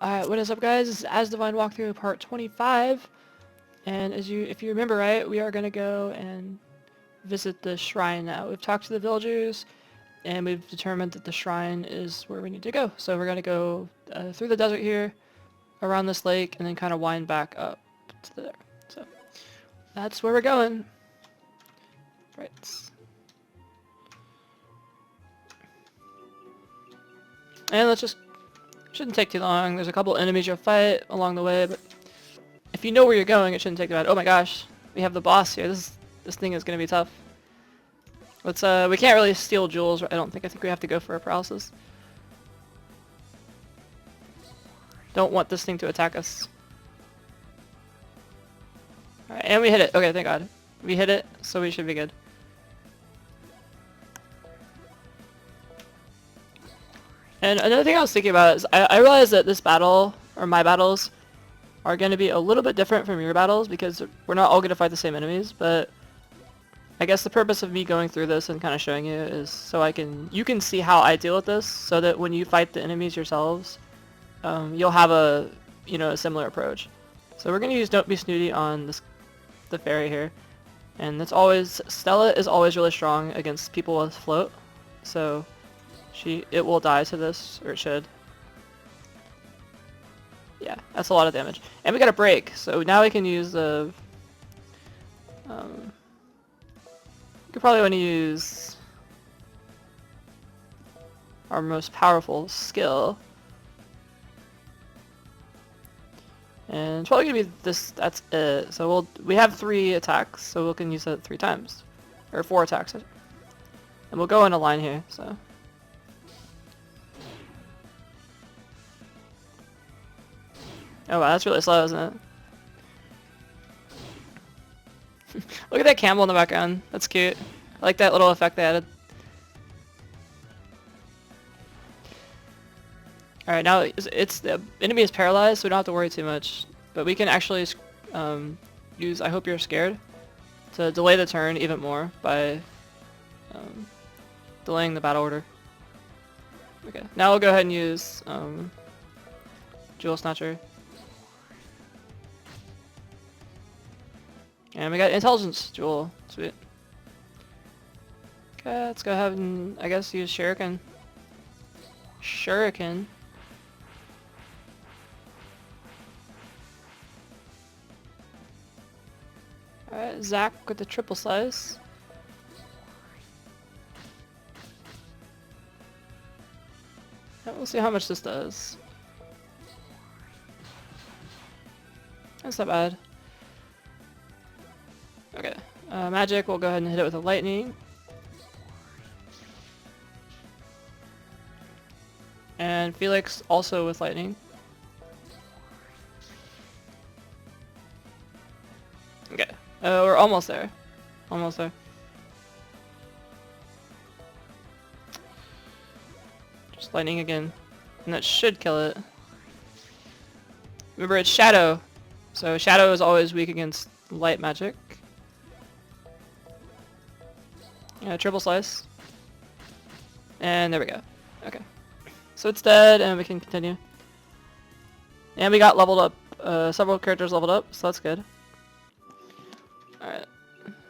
Alright, what is up guys? This is Asdivine walkthrough part 25. And if you remember right, we are gonna go and visit the shrine now. We've talked to the villagers and we've determined that the shrine is where we need to go. So we're gonna go through the desert here, around this lake, and then kind of wind back up to there. So that's where we're going. Right. And let's just shouldn't take too long. There's a couple enemies you'll fight along the way, but if you know where you're going, it shouldn't take too bad. Oh my gosh, we have the boss here. This thing is gonna be tough. Let's we can't really steal jewels. I don't think. I think we have to go for a paralysis. Don't want this thing to attack us. All right, and we hit it. Okay, thank God. We hit it, so we should be good. And another thing I was thinking about is I realized that this battle, or my battles, are going to be a little bit different from your battles because we're not all going to fight the same enemies, but I guess the purpose of me going through this and kind of showing you is so you can see how I deal with this, so that when you fight the enemies yourselves, you'll have a similar approach. So we're going to use Don't Be Snooty on the fairy here, and Stella is always really strong against people with float, so it will die to this, or it should. Yeah, that's a lot of damage. And we got a break, so now we can use the... you could probably want to use our most powerful skill. And it's probably going to be this, that's it. So we have 3 attacks, so we can use that 3 times. Or 4 attacks. And we'll go in a line here, so... Oh wow, that's really slow, isn't it? Look at that camel in the background. That's cute. I like that little effect they added. Alright, now the enemy is paralyzed, so we don't have to worry too much. But we can actually use I Hope You're Scared to delay the turn even more by delaying the battle order. Okay, now we'll go ahead and use Jewel Snatcher. And we got Intelligence Jewel. Sweet. Okay, let's go ahead and, I guess, use Shuriken. Shuriken. Alright, Zach with the triple slice. Yeah, we'll see how much this does. That's not bad. Okay, magic, we'll go ahead and hit it with a lightning. And Felix also with lightning. Okay, we're almost there. Almost there. Just lightning again. And that should kill it. Remember, it's Shadow. So Shadow is always weak against light magic. Yeah, triple slice. And there we go. Okay. So it's dead, and we can continue. And we got leveled up, several characters leveled up, so that's good. Alright.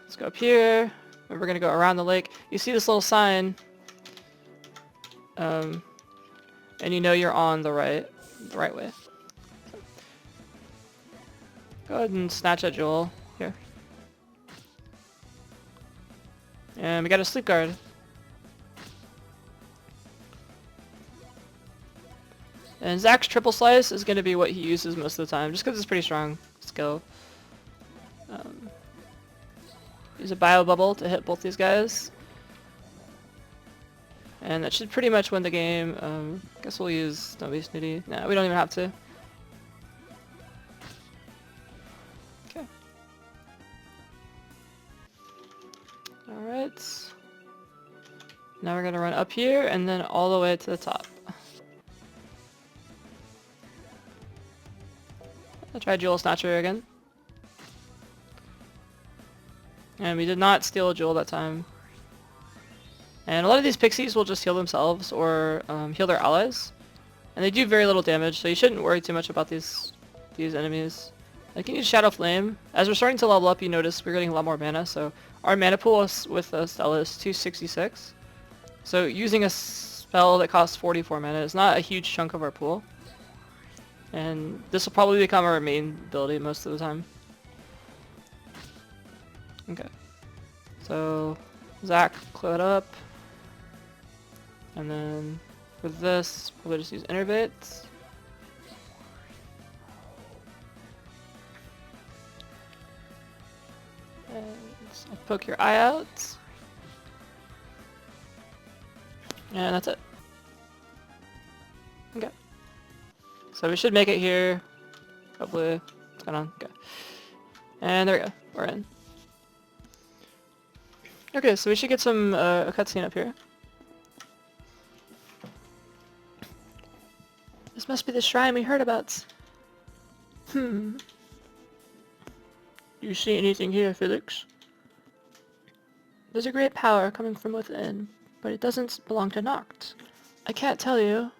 Let's go up here. And we're gonna go around the lake. You see this little sign. And you know you're on the right way. So. Go ahead and snatch that jewel. Here. And we got a sleep guard. And Zach's triple slice is going to be what he uses most of the time, just because it's pretty strong skill. Use a bio bubble to hit both these guys. And that should pretty much win the game. Guess we'll use Don't Be Snooty. Nah, we don't even have to. Okay. Alright. Now we're going to run up here and then all the way to the top. I'll try Jewel Snatcher again. And we did not steal a jewel that time. And a lot of these pixies will just heal themselves or heal their allies. And they do very little damage, so you shouldn't worry too much about these enemies. I can use Shadow Flame. As we're starting to level up, you notice we're getting a lot more mana, so our mana pool with Stella is 266. So using a spell that costs 44 mana is not a huge chunk of our pool. And this will probably become our main ability most of the time. Okay. So, Zach, clear it up. And then for this, probably just use Innervates. And I'll poke your eye out. And that's it. Okay. So we should make it here. Hopefully. What's going on? Okay. And there we go. We're in. Okay, so we should get some a cutscene up here. This must be the shrine we heard about. You see anything here, Felix? There's a great power coming from within, but it doesn't belong to Noct. I can't tell you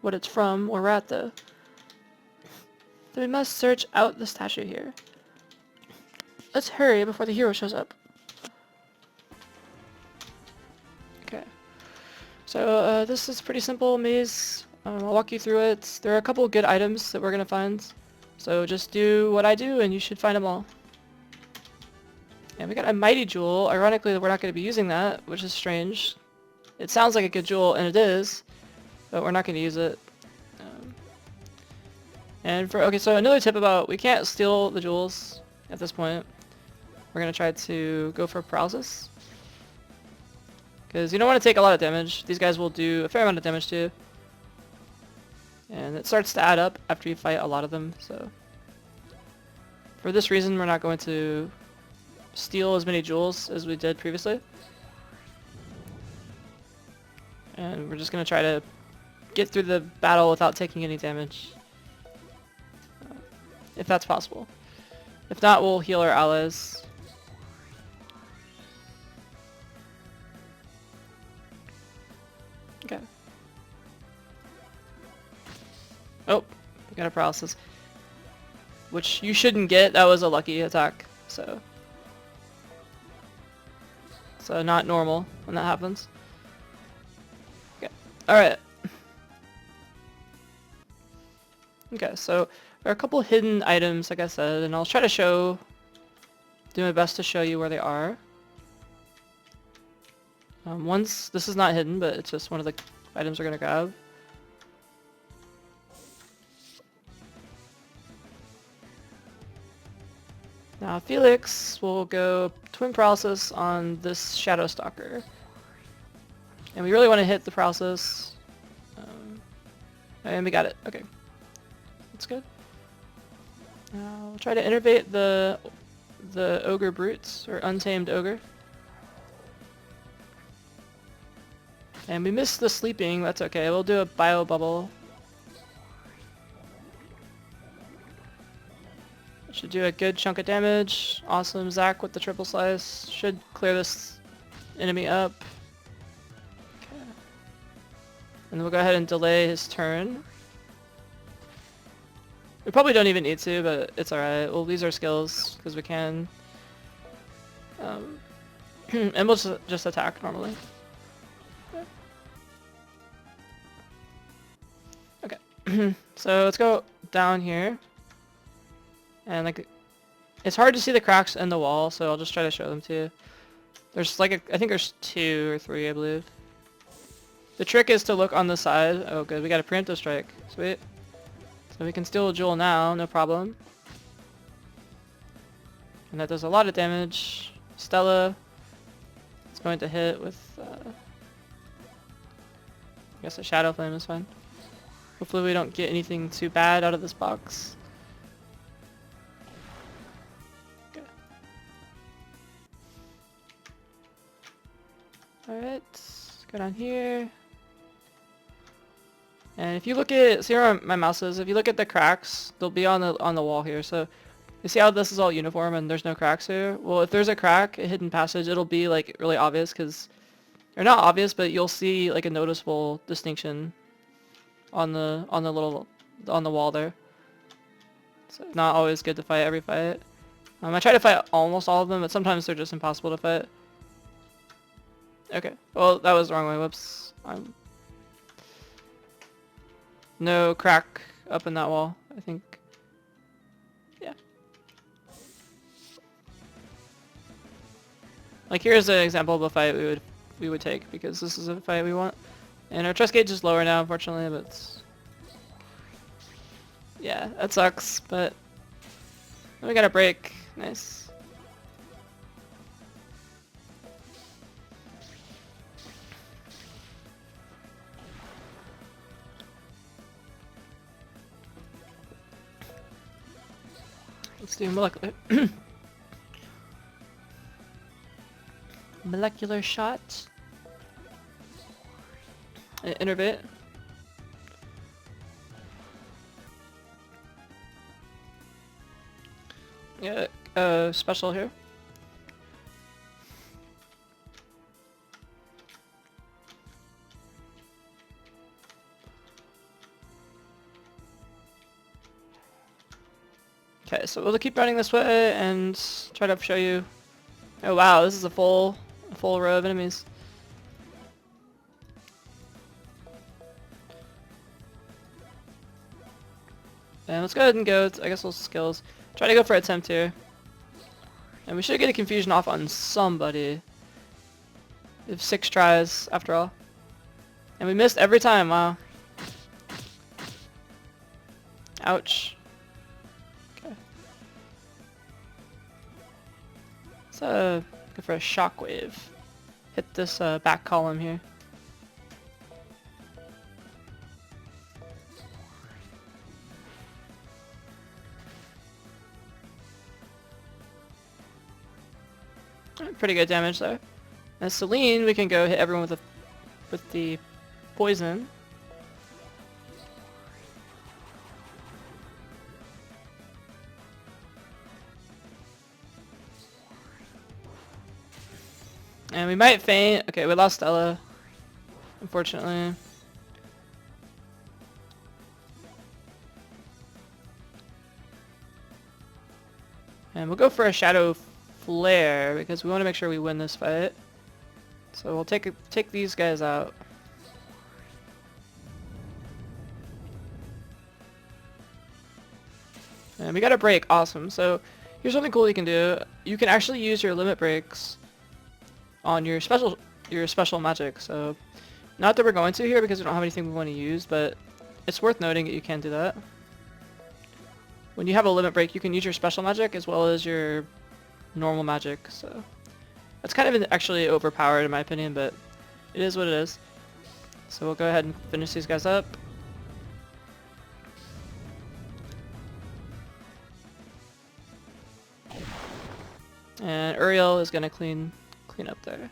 what it's from or at though. So we must search out the statue here. Let's hurry before the hero shows up. Okay. So this is pretty simple maze. I'll walk you through it. There are a couple good items that we're gonna find. So just do what I do and you should find them all. And we got a mighty jewel. Ironically, we're not going to be using that, which is strange. It sounds like a good jewel, and it is, but we're not going to use it. Okay, so another tip about, we can't steal the jewels at this point. We're going to try to go for paralysis. Because you don't want to take a lot of damage. These guys will do a fair amount of damage to you. And it starts to add up after you fight a lot of them, so. For this reason, we're not going to steal as many jewels as we did previously. And we're just going to try to get through the battle without taking any damage. If that's possible. If not, we'll heal our allies. Okay. Oh, we got a paralysis. Which you shouldn't get, that was a lucky attack, so. So not normal when that happens. Okay, alright. Okay, so there are a couple hidden items, like I said, and I'll try to do my best to show you where they are. This is not hidden, but it's just one of the items we're gonna grab. Now Felix will go Twin Paralysis on this Shadow Stalker. And we really want to hit the paralysis. And we got it. Okay. That's good. Now we'll try to innervate the Ogre Brutes, or Untamed Ogre. And we missed the sleeping, that's okay. We'll do a Bio Bubble. Should do a good chunk of damage. Awesome, Zach with the triple slice. Should clear this enemy up. Okay. And then we'll go ahead and delay his turn. We probably don't even need to, but it's alright. We'll use our skills, because we can. And we'll just attack normally. Okay. So let's go down here. And like, it's hard to see the cracks in the wall, so I'll just try to show them to you. There's like I think there's 2 or 3, I believe. The trick is to look on the side. Oh good, we got a preemptive strike. Sweet. So we can steal a jewel now, no problem. And that does a lot of damage. Stella is going to hit with, I guess a Shadow Flame is fine. Hopefully we don't get anything too bad out of this box. Alright, go down here. And if you look at, see where my mouse is, if you look at the cracks, they'll be on the wall here. So you see how this is all uniform and there's no cracks here? Well, if there's a crack, a hidden passage, it'll be like really obvious, because, or not obvious, but you'll see like a noticeable distinction on the wall there. So not always good to fight every fight. I try to fight almost all of them, but sometimes they're just impossible to fight. Okay, well that was the wrong way. Whoops. No crack up in that wall, I think. Yeah. Like here's an example of a fight we would take, because this is a fight we want. And our trust gauge is lower now, unfortunately, but it's... Yeah, that sucks, but... We got a break. Nice. Let's do molecular... molecular shot. Innervate. Yeah, special here. Okay, so we'll keep running this way and try to show you. Oh wow, this is a full row of enemies. And let's go ahead and go, I guess those skills. Try to go for attempt here. And we should get a confusion off on somebody. We have 6 tries, after all. And we missed every time, wow. Ouch. Okay. Let's go for a shockwave. Hit this back column here. Pretty good damage there. And Celine, we can go hit everyone with the poison. And we might faint. Okay, we lost Ella, unfortunately. And we'll go for a Shadow Flare, because we want to make sure we win this fight. So we'll take these guys out. And we got a break, awesome. So here's something cool you can do. You can actually use your limit breaks on your special magic. So not that we're going to here because we don't have anything we want to use, but it's worth noting that you can do that. When you have a limit break, you can use your special magic as well as your normal magic, so that's kind of actually overpowered in my opinion, but it is what it is. So we'll go ahead and finish these guys up. And Uriel is gonna clean up there.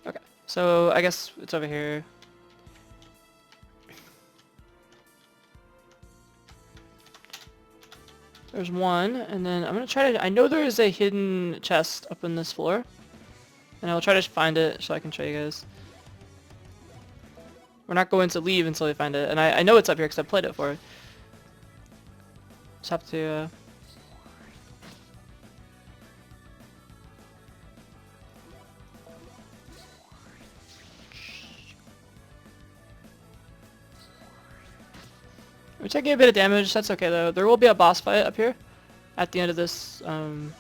Okay, so I guess it's over here. There's one, and then I'm gonna try to... I know there is a hidden chest up in this floor, and I'll try to find it so I can show you guys. We're not going to leave until we find it, and I know it's up here because I've played it for. Just have to... We're taking a bit of damage, that's okay though. There will be a boss fight up here at the end of this, what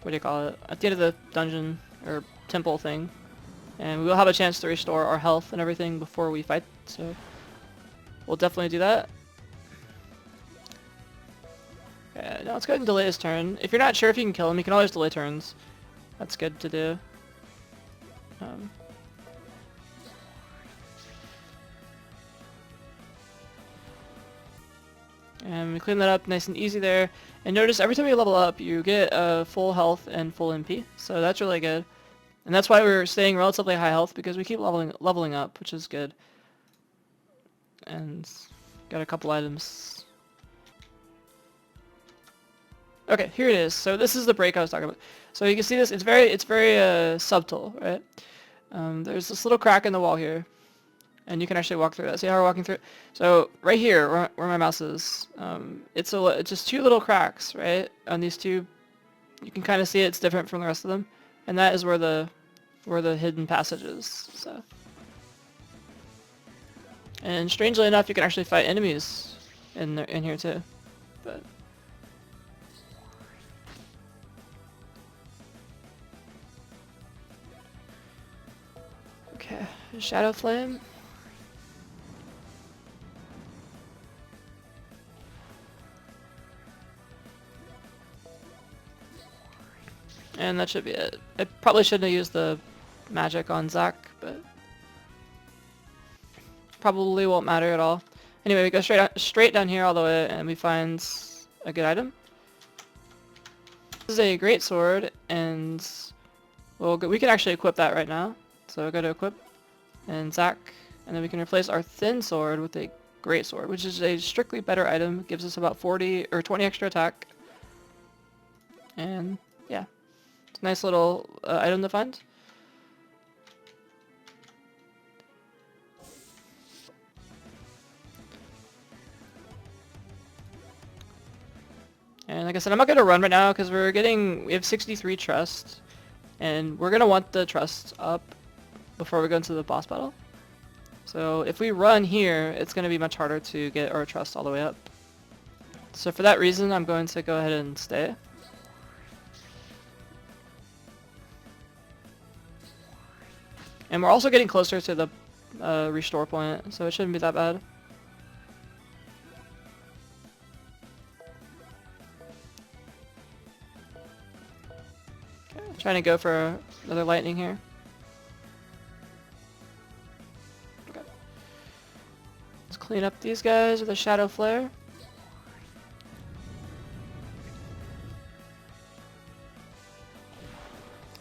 do you call it? At the end of the dungeon, or temple thing. And we will have a chance to restore our health and everything before we fight, so we'll definitely do that. Okay, now let's go ahead and delay his turn. If you're not sure if you can kill him, you can always delay turns. That's good to do. And we clean that up nice and easy there. And notice every time you level up, you get full health and full MP. So that's really good. And that's why we're staying relatively high health, because we keep leveling up, which is good. And got a couple items. Okay, here it is. So this is the break I was talking about. So you can see this. It's very subtle, right? There's this little crack in the wall here, and you can actually walk through that. See how we're walking through? So right here, where my mouse is, it's just two little cracks, right? On these two, you can kind of see it's different from the rest of them, and that is where the hidden passage is. So, and strangely enough, you can actually fight enemies in here too, but. Okay, Shadow Flame. And that should be it. I probably shouldn't have used the magic on Zac, but probably won't matter at all. Anyway, we go straight down here all the way, and we find a good item. This is a great sword, and we can actually equip that right now. So go to equip, and Zac, and then we can replace our thin sword with a great sword, which is a strictly better item. It gives us about 40 or 20 extra attack, and yeah. Nice little item to find. And like I said, I'm not going to run right now because we have 63 trust. And we're going to want the trust up before we go into the boss battle. So if we run here, it's going to be much harder to get our trust all the way up. So for that reason, I'm going to go ahead and stay. And we're also getting closer to the restore point, so it shouldn't be that bad. Okay, trying to go for another lightning here. Okay. Let's clean up these guys with a Shadow Flare.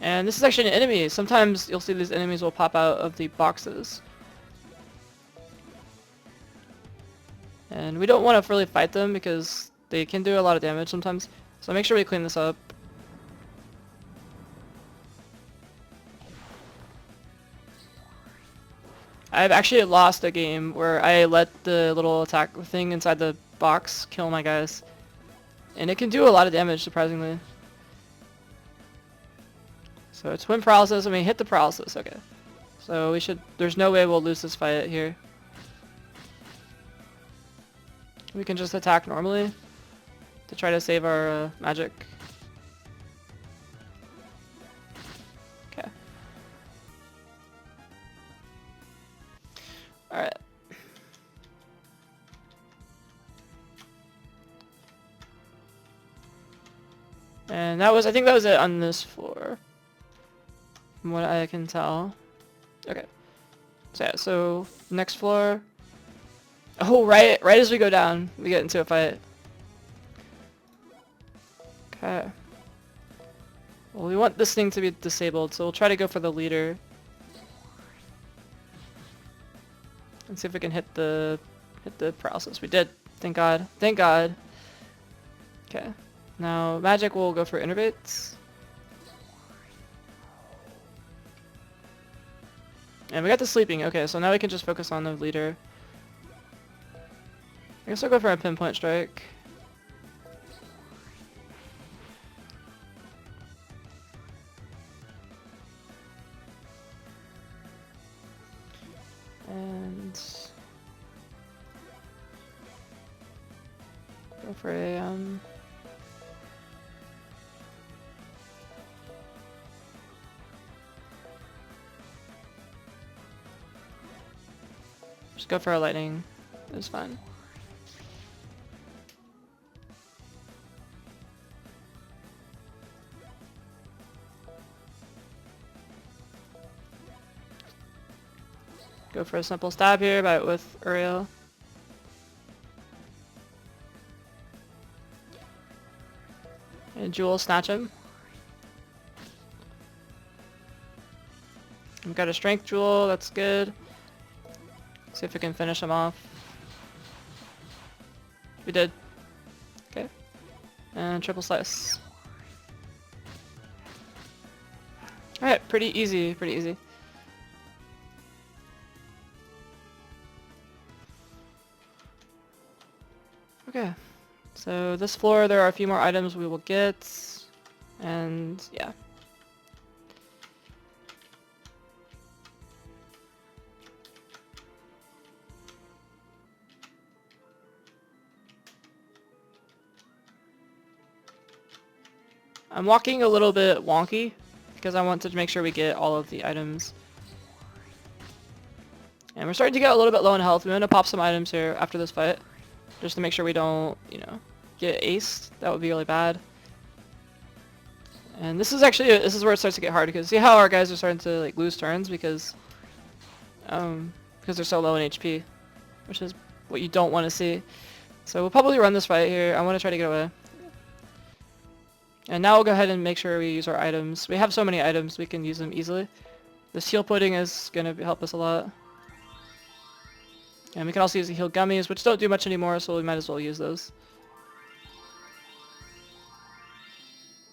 And this is actually an enemy. Sometimes you'll see these enemies will pop out of the boxes. And we don't want to really fight them because they can do a lot of damage sometimes. So make sure we clean this up. I've actually lost a game where I let the little attack thing inside the box kill my guys. And it can do a lot of damage, surprisingly. So twin paralysis, and we hit the paralysis, okay. So there's no way we'll lose this fight here. We can just attack normally to try to save our magic. Okay. Alright. And I think that was it on this floor. From what I can tell. Okay. So yeah, so next floor. Oh, right as we go down, we get into a fight. Okay. Well, we want this thing to be disabled, so we'll try to go for the leader. And see if we can hit the paralysis. We did. Thank God. Thank God. Okay. Now, magic will go for innervates. And we got the sleeping. Okay, so now we can just focus on the leader. I guess I'll go for a pinpoint strike. And go for a just go for a lightning. It's fine. Go for a simple stab here, but with Uriel. And Jewel snatch him. We've got a strength jewel, that's good. See if we can finish him off. We did. Okay. And triple slice. Alright, pretty easy, pretty easy. Okay, so this floor there are a few more items we will get, and yeah. I'm walking a little bit wonky because I want to make sure we get all of the items. And we're starting to get a little bit low in health. We want to pop some items here after this fight, just to make sure we don't, you know, get aced. That would be really bad. And this is actually, this is where it starts to get hard, because see how our guys are starting to like lose turns because they're so low in HP, which is what you don't want to see. So we'll probably run this fight here. I want to try to get away. And now we'll go ahead and make sure we use our items. We have so many items, we can use them easily. This heal pudding is going to help us a lot. And we can also use the heal gummies, which don't do much anymore, so we might as well use those.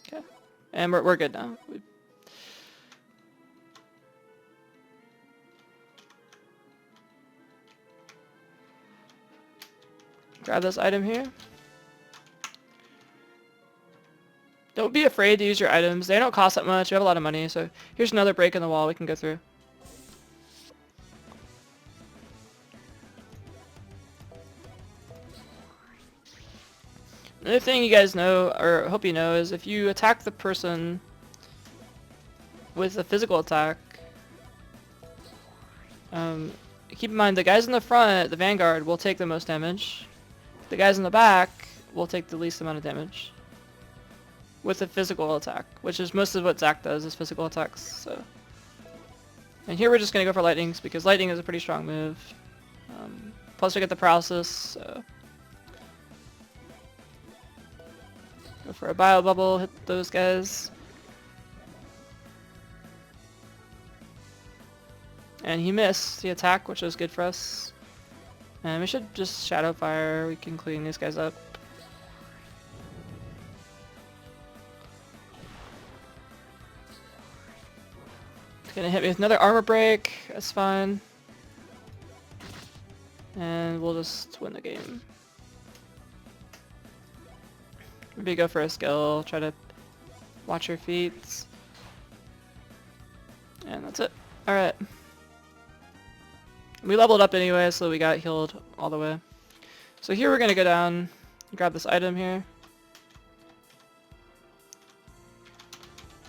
Okay. And we're good now. Grab this item here. Don't be afraid to use your items. They don't cost that much. We have a lot of money, so here's another break in the wall we can go through. Another thing you guys know, or hope you know, is if you attack the person with a physical attack, keep in mind the guys in the front, the vanguard, will take the most damage. The guys in the back will take the least amount of damage with a physical attack, which is most of what Zac does, is physical attacks. So, and here we're just gonna go for lightnings because lightning is a pretty strong move. Plus we get the paralysis. So. Go for a bio bubble, hit those guys. And he missed the attack, which was good for us. And we should just shadow fire. We can clean these guys up. It's gonna hit me with another armor break. That's fine. And we'll just win the game. Maybe go for a skill. Try to watch your feet. And that's it. Alright. We leveled up anyway, so we got healed all the way. So here we're gonna go down, grab this item here.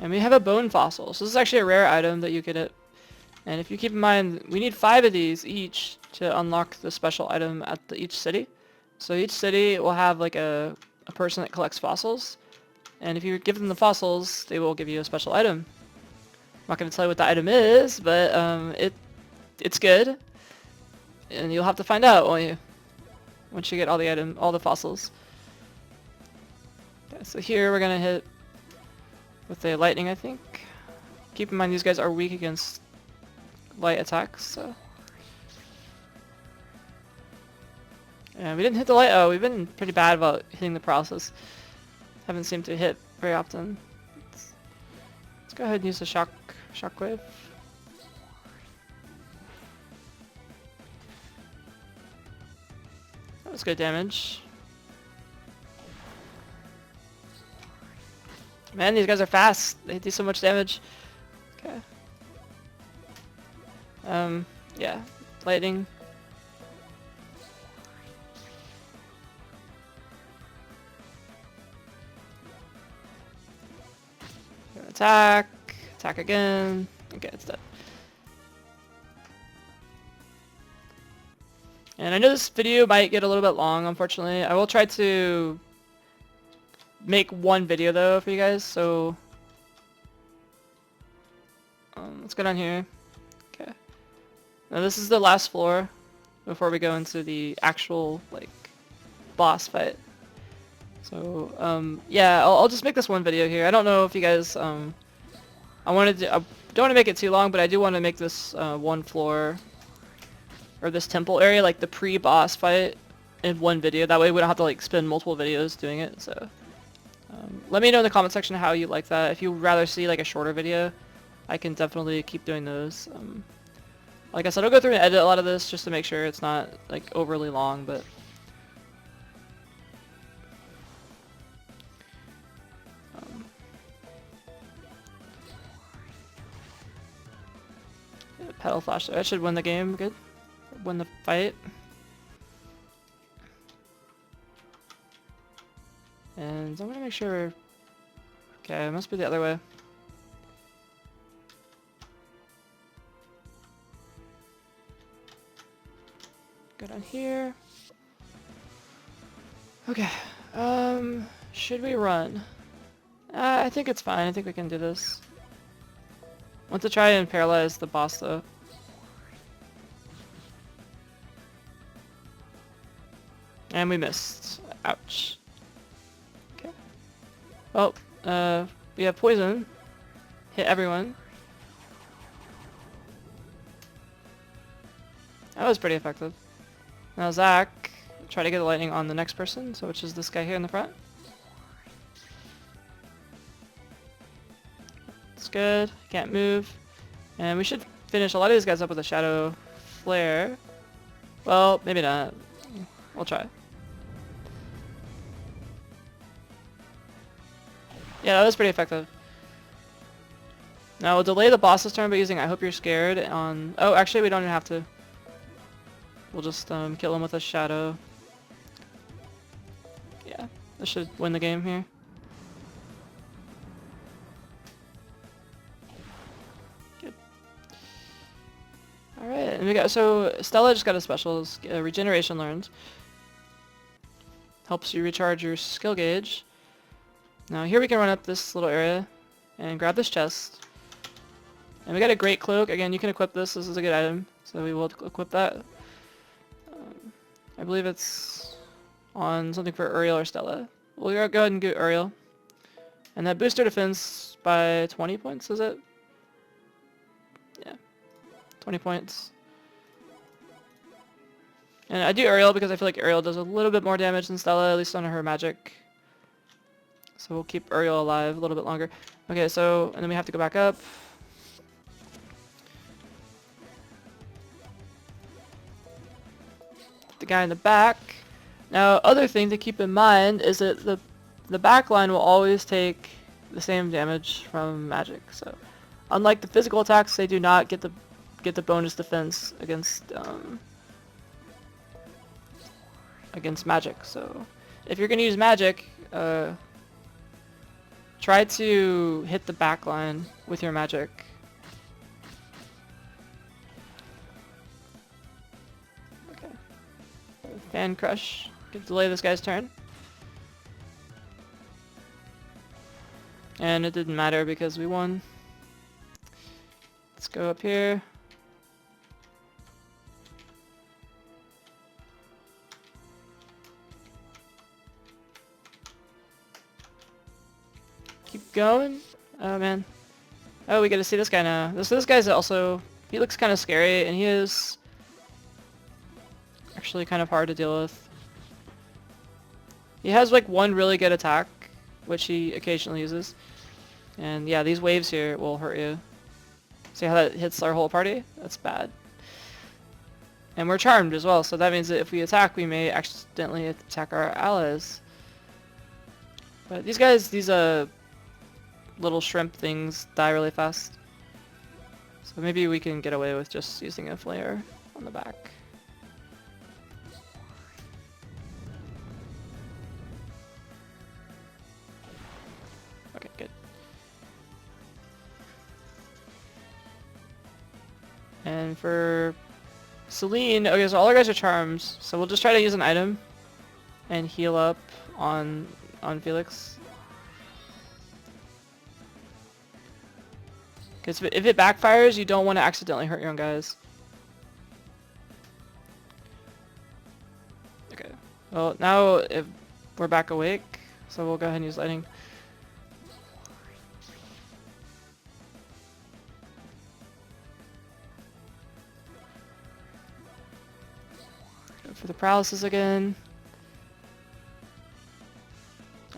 And we have a bone fossil. So this is actually a rare item that you get it. And if you keep in mind, we need 5 of these each to unlock the special item at each city. So each city will have like a person that collects fossils. And if you give them the fossils, they will give you a special item. I'm not going to tell you what the item is, but it's good. And you'll have to find out, won't you? Once you get all the fossils. Okay, so here we're gonna hit with the lightning, I think. Keep in mind these guys are weak against light attacks, so. Yeah, we didn't hit the light. Oh, we've been pretty bad about hitting the paralysis. Haven't seemed to hit very often. Let's go ahead and use the shockwave. That was good damage. Man, these guys are fast. They do so much damage. Okay. Yeah. Lightning. Attack. Attack again. Okay, it's dead. And I know this video might get a little bit long, unfortunately. I will try to make one video though for you guys, so let's go down here. Okay. Now this is the last floor before we go into the actual like boss fight. So yeah, I'll just make this one video here. I don't know if you guys I don't want to make it too long, but I do want to make this one floor or this temple area like the pre-boss fight in one video. That way we don't have to like spend multiple videos doing it. So Let me know in the comment section how you like that. If you would rather see like a shorter video, I can definitely keep doing those. Like I said, I'll go through and edit a lot of this just to make sure it's not like overly long, but yeah, pedal flash. That should win the game. Good, win the fight. And I'm gonna make sure. Okay, it must be the other way. Go down here. Okay. Should we run? I think it's fine. I think we can do this. Want to try and paralyze the boss though. And we missed. Ouch. Okay. Well, we have poison. Hit everyone. That was pretty effective. Now Zach, try to get the lightning on the next person, so which is this guy here in the front. It's good. Can't move. And we should finish a lot of these guys up with a shadow flare. Well, maybe not. We'll try. Yeah, that was pretty effective. Now we'll delay the boss's turn by using I Hope You're Scared on... Oh, actually we don't even have to. We'll just kill him with a shadow. Yeah, this should win the game here. Good. Alright, and we got... So, Stella just got a special. Regeneration learned. Helps you recharge your skill gauge. Now here we can run up this little area and grab this chest. And we got a great cloak. Again, you can equip this. This is a good item. So we will equip that. I believe it's on something for Uriel or Stella. We'll go ahead and get Uriel. And that boosts her defense by 20 points, is it? Yeah. 20 points. And I do Uriel because I feel like Uriel does a little bit more damage than Stella, at least on her magic. So we'll keep Uriel alive a little bit longer. Okay, so, and then we have to go back up. The guy in the back. Now, other thing to keep in mind is that the back line will always take the same damage from magic. So, unlike the physical attacks, they do not get the bonus defense against magic. So, if you're gonna use magic, try to hit the back line with your magic. Fan crush. Could delay this guy's turn. And it didn't matter because we won. Let's go up here. Keep going. Oh man. Oh, we get to see this guy now. This guy's also... He looks kind of scary and he is... actually kind of hard to deal with. He has like one really good attack, which he occasionally uses. And yeah, these waves here will hurt you. See how that hits our whole party? That's bad. And we're charmed as well, so that means that if we attack, we may accidentally attack our allies. But these guys, these little shrimp things die really fast. So maybe we can get away with just using a flare on the back. Okay, good. And for Celine, okay, so all our guys are charms, so we'll just try to use an item and heal up on Felix. Because if it backfires, you don't want to accidentally hurt your own guys. Okay. Well, now if we're back awake, so we'll go ahead and use lightning. Go for the paralysis again.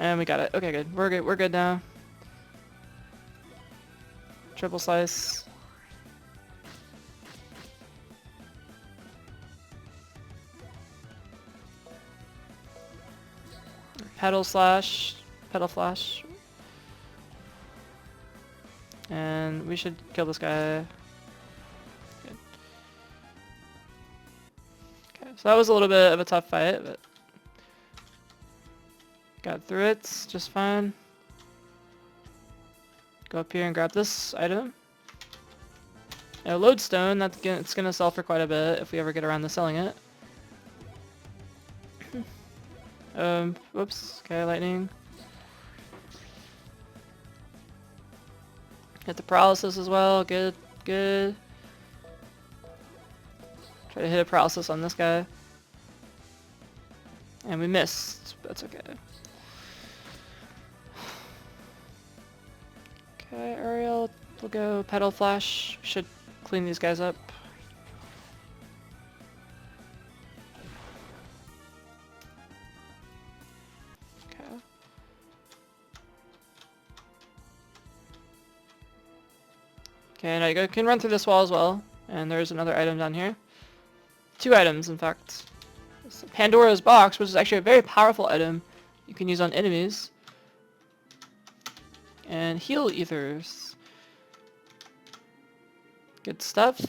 And we got it. Okay, good. We're good. We're good now. Triple slice. Pedal slash. Pedal flash. And we should kill this guy. Good. Okay, so that was a little bit of a tough fight, but got through it just fine. Go up here and grab this item. A lodestone, it's gonna sell for quite a bit if we ever get around to selling it. Whoops. Okay, lightning. Hit the paralysis as well. Good, good. Try to hit a paralysis on this guy. And we missed. That's okay. Okay, Ariel, we'll go pedal flash. Should clean these guys up. Okay. Okay, now you can run through this wall as well. And there's another item down here. 2 items, in fact. It's Pandora's box, which is actually a very powerful item you can use on enemies. And heal ethers. Good stuff.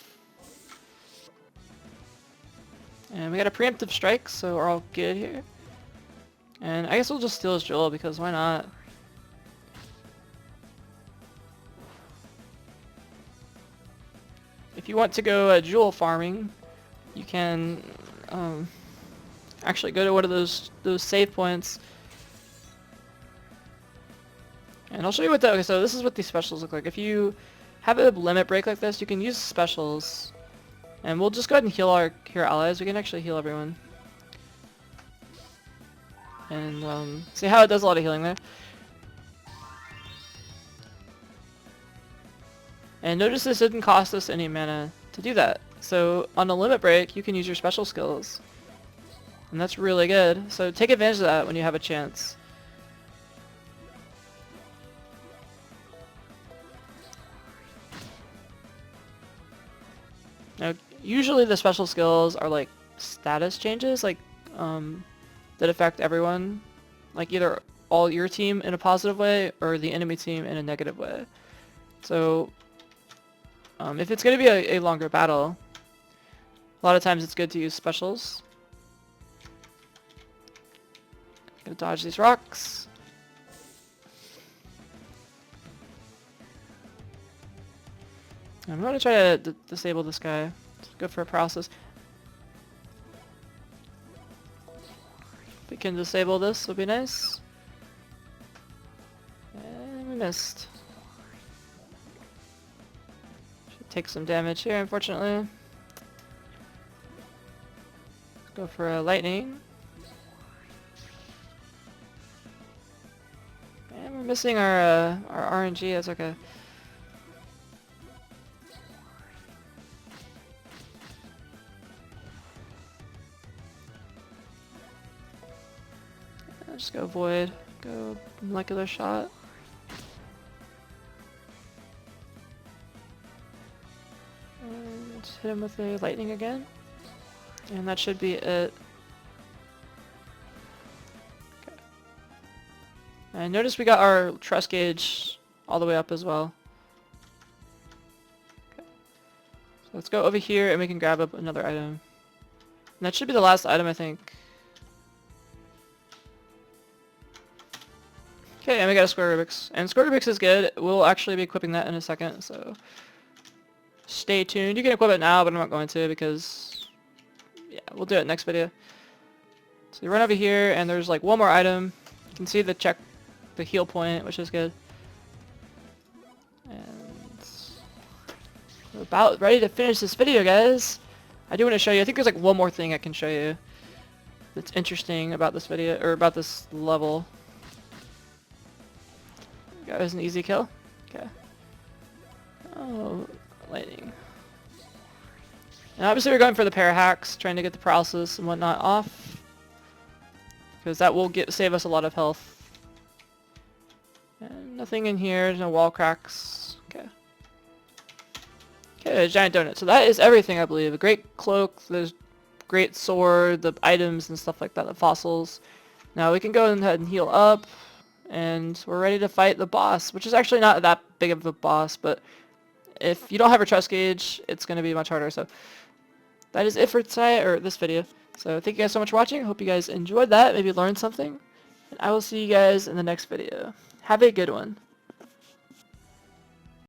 And we got a preemptive strike, so we're all good here. And I guess we'll just steal his jewel, because why not? If you want to go jewel farming, you can actually go to one of those save points. And I'll show you what okay, so this is what these specials look like. If you have a limit break like this, you can use specials. And we'll just go ahead and heal our allies. We can actually heal everyone. And see how it does a lot of healing there. And notice this didn't cost us any mana to do that. So on a limit break, you can use your special skills. And that's really good. So take advantage of that when you have a chance. Now, usually the special skills are like status changes, like that affect everyone, like either all your team in a positive way or the enemy team in a negative way. So if it's going to be a longer battle, a lot of times it's good to use specials. Gonna dodge these rocks. I'm going to try to disable this guy. Let's go for a paralysis. If we can disable this, would be nice. And we missed. Should take some damage here, unfortunately. Let's go for a lightning. And we're missing our RNG, that's okay. Just go void, go molecular shot. And just hit him with a lightning again. And that should be it. Okay. And notice we got our trust gauge all the way up as well. Okay. So let's go over here and we can grab up another item. And that should be the last item, I think. Okay, and we got a Square Rubik's. And Square Rubik's is good. We'll actually be equipping that in a second, so stay tuned. You can equip it now, but I'm not going to because, yeah, we'll do it next video. So you run over here, and there's like one more item. You can see the heal point, which is good. And we're about ready to finish this video, guys. I do want to show you, I think there's like one more thing I can show you that's interesting about this video, or about this level. That was an easy kill. Okay. Oh, lightning. And obviously we're going for the para hacks, trying to get the paralysis and whatnot off. Because that will save us a lot of health. And nothing in here, there's no wall cracks. Okay. Okay, a giant donut. So that is everything, I believe. A great cloak, there's great sword, the items and stuff like that, the fossils. Now we can go ahead and heal up, and we're ready to fight the boss, which is actually not that big of a boss, but if you don't have a trust gauge, it's going to be much harder. So that is it for tonight, or this video. So thank you guys so much for watching. I hope you guys enjoyed that, maybe learned something. And I will see you guys in the next video. Have a good one.